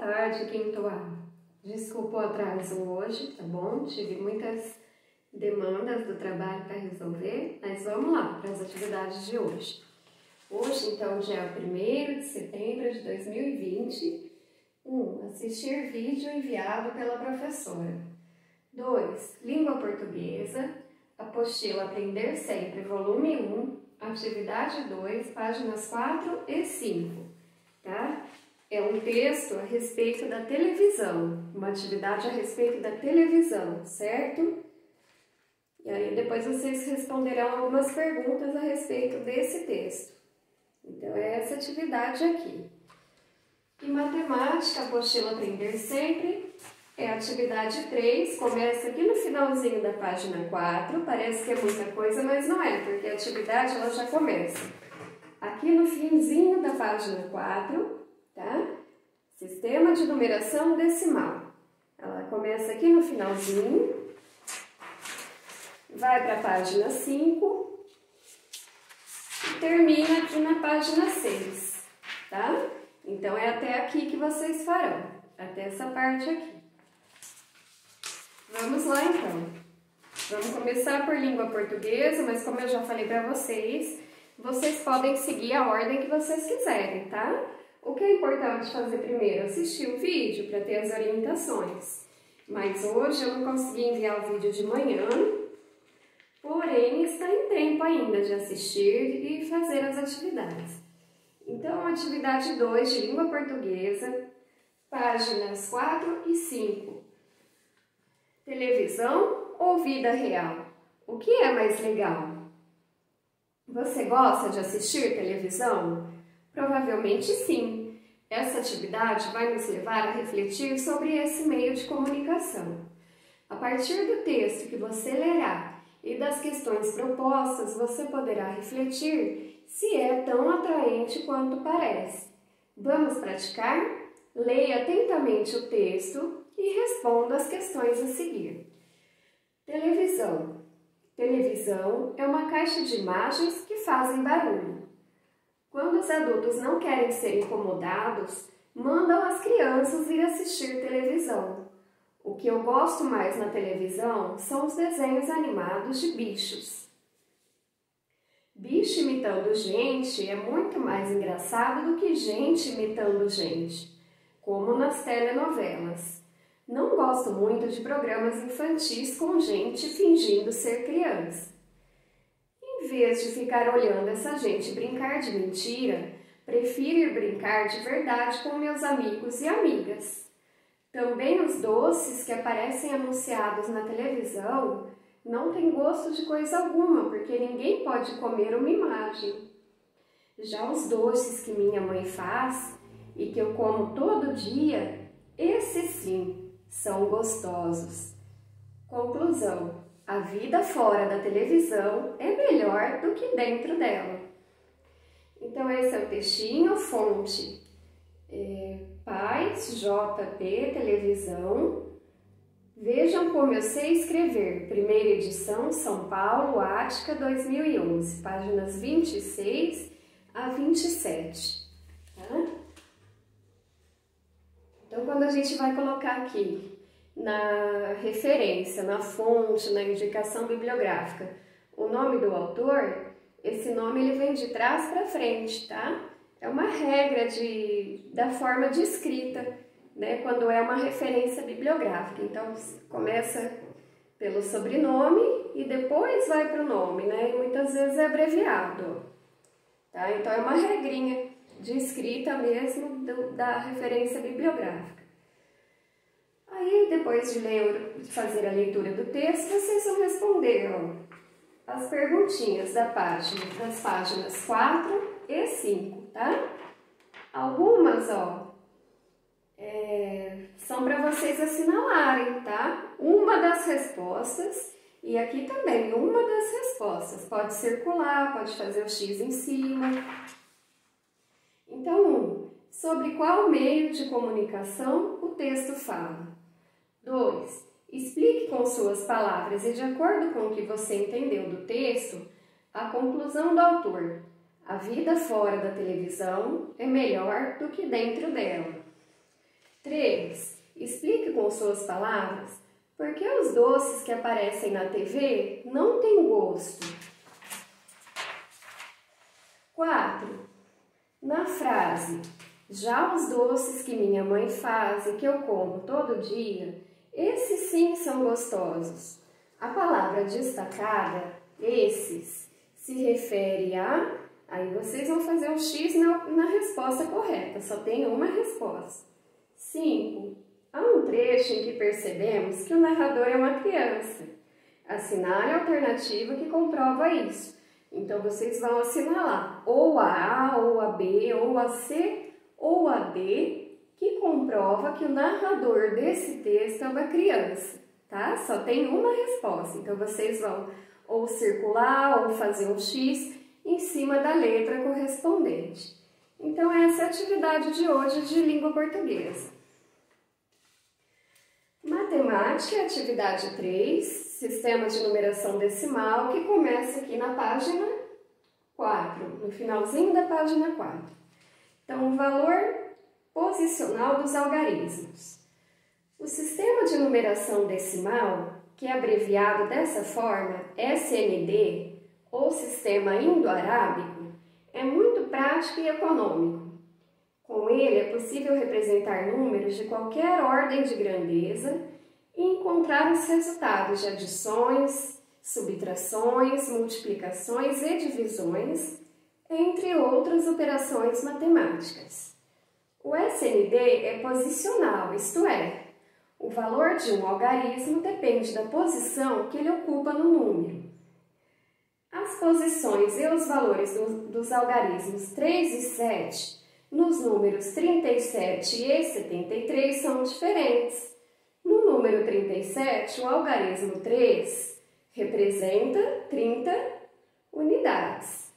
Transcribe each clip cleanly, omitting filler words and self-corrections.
tarde, quinto A. Desculpa o atraso hoje, tá bom? Tive muitas demandas do trabalho para resolver, mas vamos lá para as atividades de hoje. Hoje, então, dia 1º de setembro de 2020, 1. Assistir vídeo enviado pela professora. 2. Língua portuguesa, apostila Aprender Sempre, volume 1, atividade 2, páginas 4 e 5, tá? É um texto a respeito da televisão, uma atividade a respeito da televisão, certo? E aí depois vocês responderão algumas perguntas a respeito desse texto. Então é essa atividade aqui. E matemática, apostila Aprender Sempre, é a atividade 3, começa aqui no finalzinho da página 4, parece que é muita coisa, mas não é, porque a atividade ela já começa aqui no finzinho da página 4, tá? Sistema de numeração decimal. Ela começa aqui no finalzinho, vai para a página 5 e termina aqui na página 6, tá? Então é até aqui que vocês farão, até essa parte aqui. Vamos lá então. Vamos começar por língua portuguesa, mas como eu já falei para vocês, vocês podem seguir a ordem que vocês quiserem, tá? O que é importante fazer primeiro? Assistir o vídeo para ter as orientações. Mas hoje eu não consegui enviar o vídeo de manhã, porém está em tempo ainda de assistir e fazer as atividades. Então, atividade 2 de língua portuguesa, páginas 4 e 5. Televisão ou vida real? O que é mais legal? Você gosta de assistir televisão? Provavelmente sim. Essa atividade vai nos levar a refletir sobre esse meio de comunicação. A partir do texto que você lerá e das questões propostas, você poderá refletir se é tão atraente quanto parece. Vamos praticar? Leia atentamente o texto e responda as questões a seguir. Televisão. Televisão é uma caixa de imagens que fazem barulho. Quando os adultos não querem ser incomodados, mandam as crianças ir assistir televisão. O que eu gosto mais na televisão são os desenhos animados de bichos. Bicho imitando gente é muito mais engraçado do que gente imitando gente, como nas telenovelas. Não gosto muito de programas infantis com gente fingindo ser criança. Em vez de ficar olhando essa gente brincar de mentira, prefiro ir brincar de verdade com meus amigos e amigas. Também os doces que aparecem anunciados na televisão não têm gosto de coisa alguma, porque ninguém pode comer uma imagem. Já os doces que minha mãe faz e que eu como todo dia, esses sim, são gostosos. Conclusão: a vida fora da televisão é melhor do que dentro dela. Então esse é o textinho, fonte Pais, JP, televisão. Vejam como eu sei escrever. Primeira edição, São Paulo, Ática, 2011, páginas 26 a 27. Tá? Então, quando a gente vai colocar aqui na referência, na fonte, na indicação bibliográfica, o nome do autor, esse nome ele vem de trás para frente, tá? É uma regra da forma de escrita, né? Quando é uma referência bibliográfica. Então, começa pelo sobrenome e depois vai para o nome, né? E muitas vezes é abreviado, tá? Então, é uma regrinha de escrita mesmo da referência bibliográfica. Aí, depois de fazer a leitura do texto, vocês vão responder as perguntinhas das páginas 4 e 5, tá? Algumas, são para vocês assinalarem, tá? Uma das respostas e aqui também uma das respostas. Pode circular, pode fazer o X em cima. Então, sobre qual meio de comunicação o texto fala? 2. Explique com suas palavras e de acordo com o que você entendeu do texto, a conclusão do autor. A vida fora da televisão é melhor do que dentro dela. 3. Explique com suas palavras por que os doces que aparecem na TV não têm gosto. 4. Na frase, já os doces que minha mãe faz e que eu como todo dia, esses sim são gostosos. A palavra destacada, esses, se refere a... Aí vocês vão fazer um X na resposta correta, só tem uma resposta. 5. Há um trecho em que percebemos que o narrador é uma criança. Assinale a alternativa que comprova isso. Então, vocês vão assinalar ou a A, ou a B, ou a C, ou a D, que comprova que o narrador desse texto é uma criança, tá? Só tem uma resposta. Então, vocês vão ou circular ou fazer um X em cima da letra correspondente. Então, essa é a atividade de hoje de língua portuguesa. Matemática, atividade 3, sistema de numeração decimal, que começa aqui na página 4, no finalzinho da página 4. Então, o valor posicional dos algarismos. O sistema de numeração decimal, que é abreviado dessa forma, SND, ou sistema indo-arábico, é muito prático e econômico. Com ele é possível representar números de qualquer ordem de grandeza e encontrar os resultados de adições, subtrações, multiplicações e divisões, entre outras operações matemáticas. O SND é posicional, isto é, o valor de um algarismo depende da posição que ele ocupa no número. As posições e os valores dos algarismos 3 e 7 nos números 37 e 73 são diferentes. No número 37, o algarismo 3 representa 30 unidades,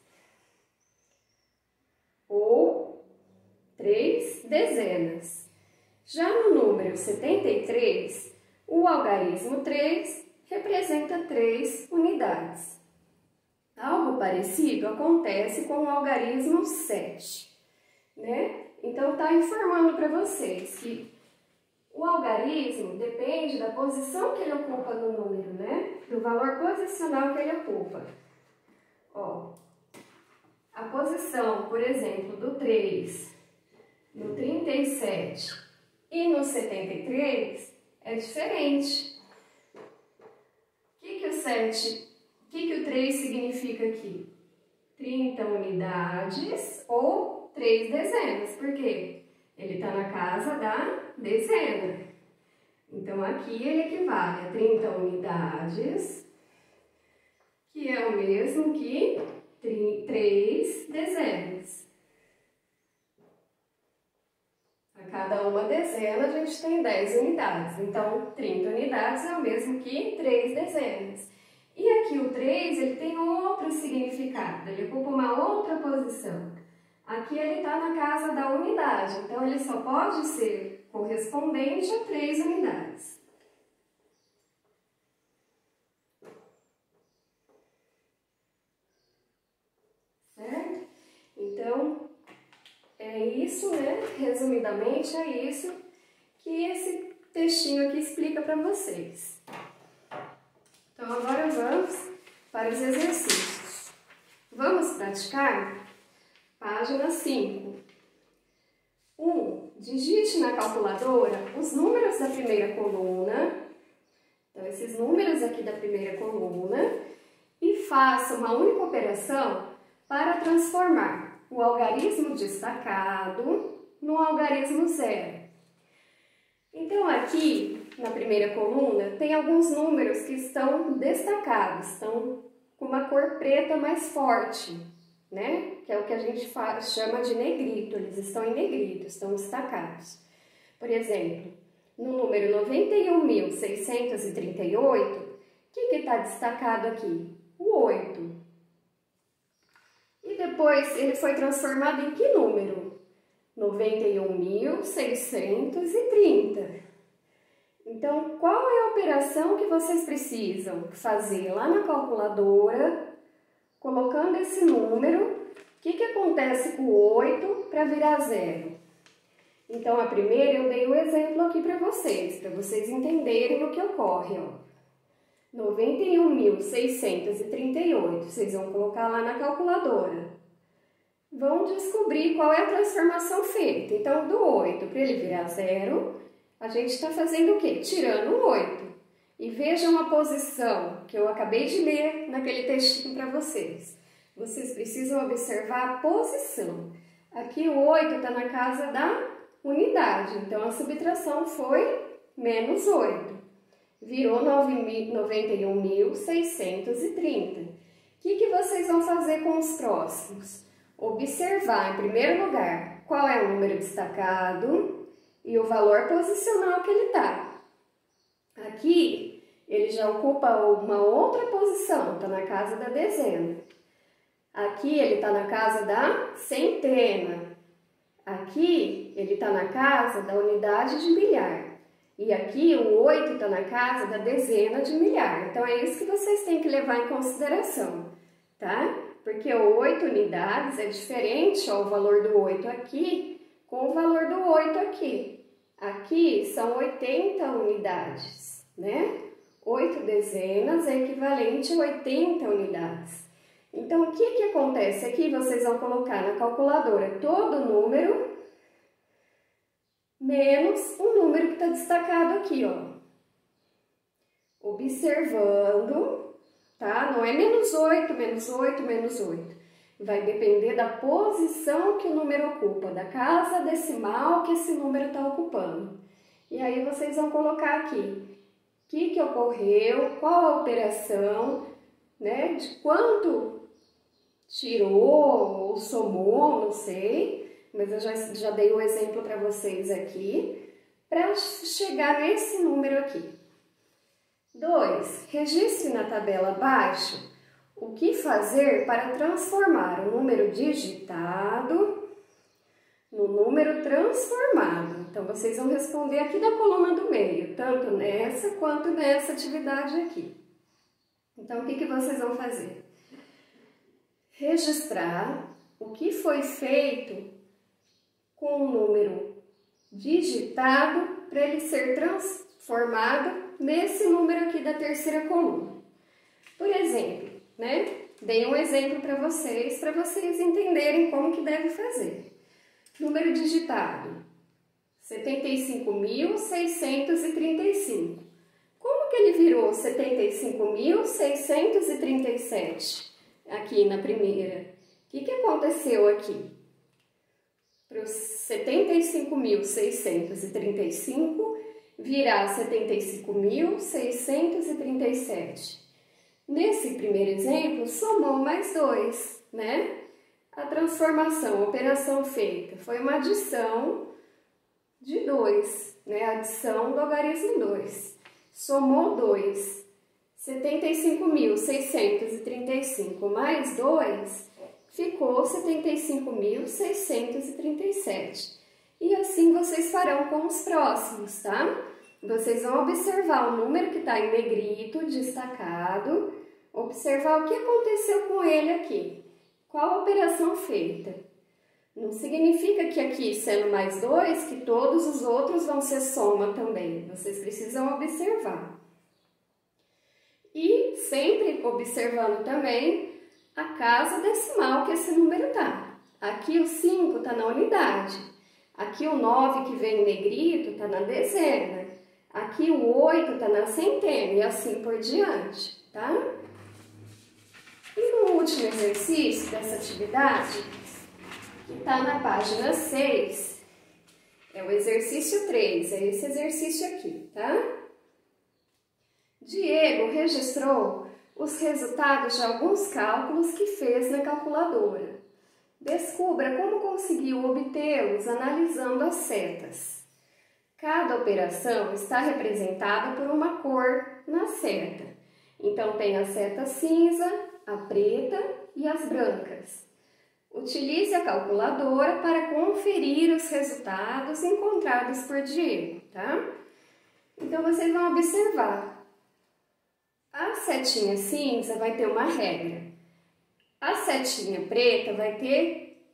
ou 3 dezenas. Já no número 73, o algarismo 3 representa 3 unidades. Algo parecido acontece com o algarismo 7, né? Então, está informando para vocês que o algarismo depende da posição que ele ocupa no número, né? Do valor posicional que ele ocupa. Ó, a posição, por exemplo, do 3 no 37 e no 73 é diferente. O que o 3 significa aqui? 30 unidades ou 3 dezenas. Por quê? Ele está na casa da dezena. Então, aqui ele equivale a 30 unidades, que é o mesmo que 3 dezenas. A cada uma dezena, a gente tem 10 unidades. Então, 30 unidades é o mesmo que 3 dezenas. E aqui o 3, ele tem outro significado, ele ocupa uma outra posição. Aqui ele está na casa da unidade, então ele só pode ser correspondente a 3 unidades. Certo? Então, é isso, né? Resumidamente, é isso que esse textinho aqui explica para vocês. Então, agora vamos para os exercícios. Vamos praticar? Página 5. 1. Digite na calculadora os números da primeira coluna. Então, esses números aqui da primeira coluna. E faça uma única operação para transformar o algarismo destacado no algarismo zero. Então, aqui na primeira coluna tem alguns números que estão destacados, estão com uma cor preta mais forte, né? Que é o que a gente chama de negrito, eles estão em negrito, estão destacados. Por exemplo, no número 91.638, o que está destacado aqui? O 8. E depois ele foi transformado em que número? 91.630. Então, qual é a operação que vocês precisam fazer lá na calculadora, colocando esse número? O que acontece com o 8 para virar 0? Então, a primeira eu dei o exemplo aqui para vocês entenderem o que ocorre, ó. 91.638, vocês vão colocar lá na calculadora. Vão descobrir qual é a transformação feita. Então, do 8 para ele virar 0, a gente está fazendo o quê? Tirando o 8. E vejam a posição que eu acabei de ler naquele textinho para vocês. Vocês precisam observar a posição. Aqui o 8 está na casa da unidade, então a subtração foi menos 8. Virou 91.630. O que vocês vão fazer com os próximos? Observar, em primeiro lugar, qual é o número destacado e o valor posicional que ele está. Aqui, ele já ocupa uma outra posição, está na casa da dezena. Aqui, ele está na casa da centena. Aqui, ele está na casa da unidade de milhar. E aqui, o 8 está na casa da dezena de milhar. Então, é isso que vocês têm que levar em consideração, tá? Porque 8 unidades é diferente, ó, o valor do 8 aqui com o valor do 8 aqui. Aqui são 80 unidades, né? 8 dezenas é equivalente a 80 unidades. Então, o que acontece? Aqui vocês vão colocar na calculadora todo número menos o número que está destacado aqui, ó. Observando, tá? Não é menos 8, menos 8, menos 8. Vai depender da posição que o número ocupa, da casa decimal que esse número está ocupando. E aí vocês vão colocar aqui o que ocorreu, qual a operação, né? De quanto tirou ou somou, não sei, mas eu já dei o exemplo para vocês aqui, para chegar nesse número aqui. 2. Registre na tabela abaixo o que fazer para transformar o número digitado no número transformado. Então, vocês vão responder aqui da coluna do meio, tanto nessa quanto nessa atividade aqui. Então, o que vocês vão fazer? Registrar o que foi feito com o número digitado para ele ser transformado nesse número aqui da terceira coluna. Por exemplo, né? Dei um exemplo para vocês entenderem como que deve fazer. Número digitado, 75.635. Como que ele virou 75.637 aqui na primeira? O que aconteceu aqui? Para os 75.635 virar 75.637. Nesse primeiro exemplo, somou mais 2, né? A transformação, a operação feita, foi uma adição de 2, né? A adição do algarismo 2. Somou 2. 75.635 mais 2 ficou 75.637. E assim vocês farão com os próximos, tá? Vocês vão observar o número que está em negrito, destacado, observar o que aconteceu com ele aqui. Qual a operação feita? Não significa que aqui, sendo mais 2, que todos os outros vão ser soma também. Vocês precisam observar. E sempre observando também a casa decimal que esse número está. Aqui o 5 está na unidade. Aqui o 9 que vem em negrito está na dezena. Aqui o 8 está na centena e assim por diante, tá? E no último exercício dessa atividade, que está na página 6, é o exercício 3, é esse exercício aqui, tá? Diego registrou os resultados de alguns cálculos que fez na calculadora. Descubra como conseguiu obtê-los analisando as setas. Cada operação está representada por uma cor na seta. Então, tem a seta cinza, a preta e as brancas. Utilize a calculadora para conferir os resultados encontrados por Diego, tá? Então, vocês vão observar. A setinha cinza vai ter uma regra. A setinha preta vai ter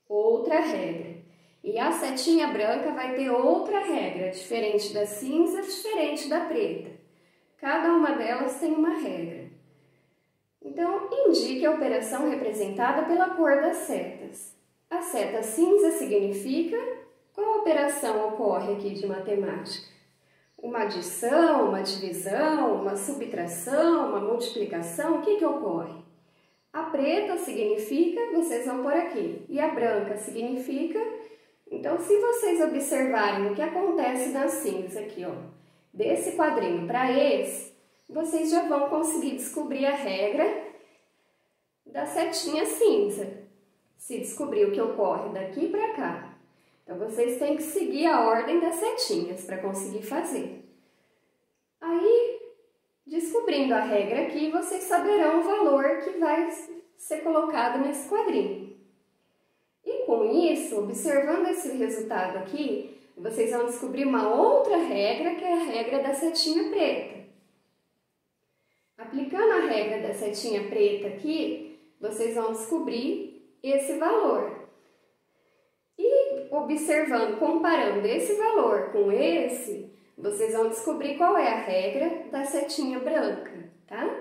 outra regra. E a setinha branca vai ter outra regra, diferente da cinza, diferente da preta. Cada uma delas tem uma regra. Então, indique a operação representada pela cor das setas. A seta cinza significa qual operação ocorre aqui de matemática? Uma adição, uma divisão, uma subtração, uma multiplicação, o que ocorre? A preta significa, vocês vão por aqui, e a branca significa, então se vocês observarem o que acontece na cinza aqui, ó, desse quadrinho para esse, vocês já vão conseguir descobrir a regra da setinha cinza. Se descobrir o que ocorre daqui para cá. Então, vocês têm que seguir a ordem das setinhas para conseguir fazer. Aí, descobrindo a regra aqui, vocês saberão o valor que vai ser colocado nesse quadrinho. E com isso, observando esse resultado aqui, vocês vão descobrir uma outra regra, que é a regra da setinha preta. Aplicando a regra da setinha preta aqui, vocês vão descobrir esse valor. E observando, comparando esse valor com esse, vocês vão descobrir qual é a regra da setinha branca, tá?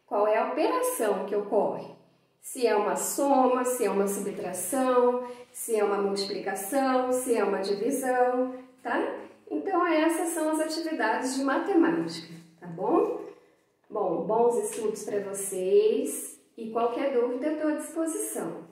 Qual é a operação que ocorre. Se é uma soma, se é uma subtração, se é uma multiplicação, se é uma divisão, tá? Então, essas são as atividades de matemática, tá bom? Bom, bons estudos para vocês e qualquer dúvida eu estou à disposição.